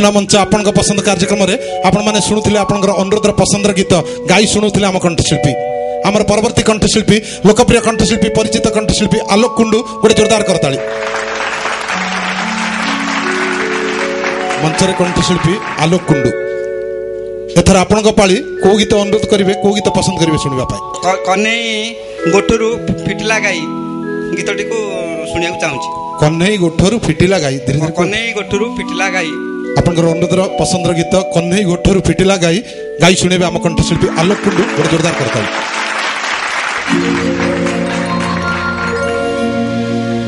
प्रार्थना मंच आपण पसंद कार्यक्रम रे आपण माने शुणुथिले आपनकर अनुरोधर पसंदर गीत गाई शुणुथिले आम कंठशिल्पी आमर परवर्ती कंठशिल्पी लोकप्रिय कंठशिल्पी परिचित कंठशिल्पी आलोक कुंडू गोटे जोरदार करताली मंचरे कंठशिल्पी आलोक कुंडू एथर आपण पाली को गीत अनुरोध करेंगे को गीत पसंद करेंगे शुणा कन्हई गोठरू फिटला गाई गीतटी को शुणा चाहूँगी कन्हई गोठरू फिटिला गाई कन्हई गोठरू फिटिला गाई आपनकर अनुरोधर पसंदर गीत कन्हई गोठरू फिटिला गाई गाई शुणेबे आम कंठशिल्पी आलोक कुंडू गोटे जोरदार करता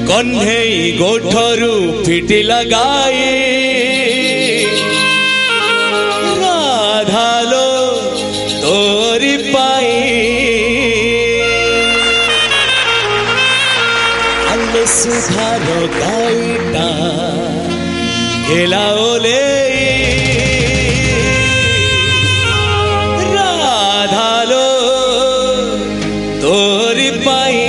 कन्हई गोठरू फिटिला गाई राधालो तोरी पाई आले सुधार गाईटा गेला ओले राधालो तोरी पाई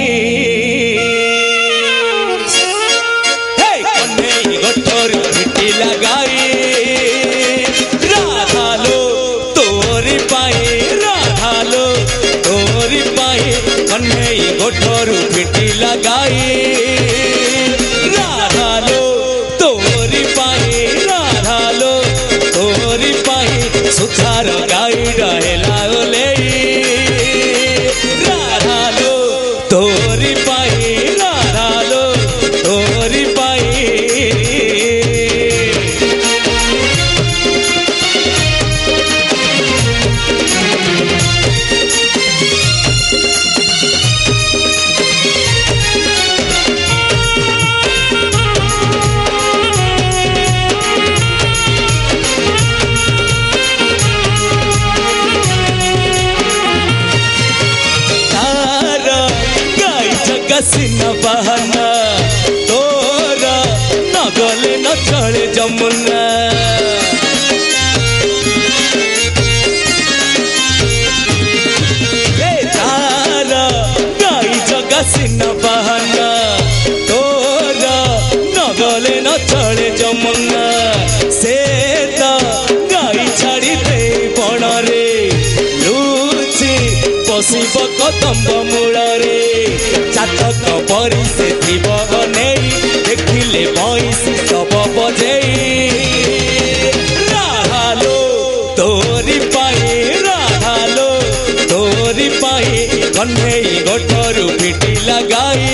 कन्हई गोठरू फिटिला गाई राधालो तोरी पाई राधालो तोरी पाई कन्हई गोठरू फिटिला गाई राधालो तोरी पाई राधालो तोरी पाई सुधार गाई रहेला ओले राधालो तोरी पाई राधालो तोरी पाई कसिना बहाना तोरा न गले न चले जमुना तारा गाई जगसिना बहाना तोरा न गले न चले जमुना से गाई छाड़ी दे बण रे लुचि बसिब कदम्ब मूल रे चातक परी से नहीं देखिले भैंसी सब बजेई राधालो तोरी पाई राधालो तोरी पाई कन्हई गोठरू फिटिला गाई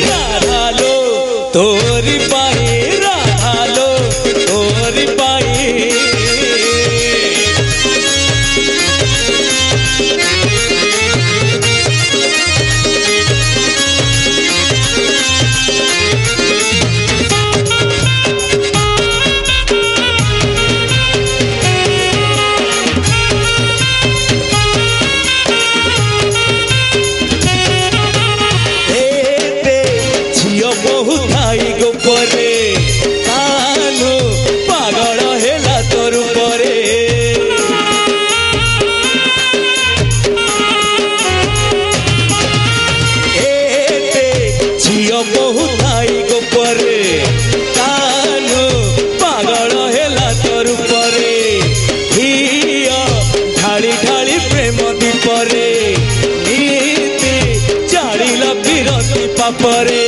राधालो तोरी पाई राधालो तोरी पाई परे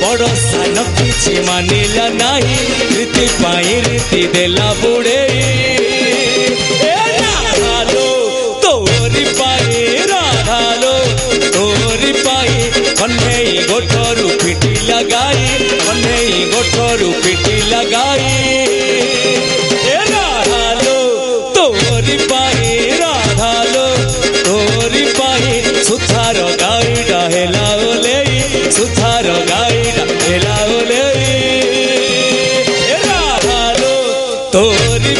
बड़ सान किछि मानिला नाही रीति पाई रीति देला बुड़े राधालो तोरी पाई राधालो तोरी पाई कन्हई गोठरू फिटिला गाई कन्हई गोठरू फिटिला गाई राधालो तोरी पाई राधालो तोरी पाई सुधार गाई रहेला ओले सुधार गाई रहेला ओले राधालो तोरी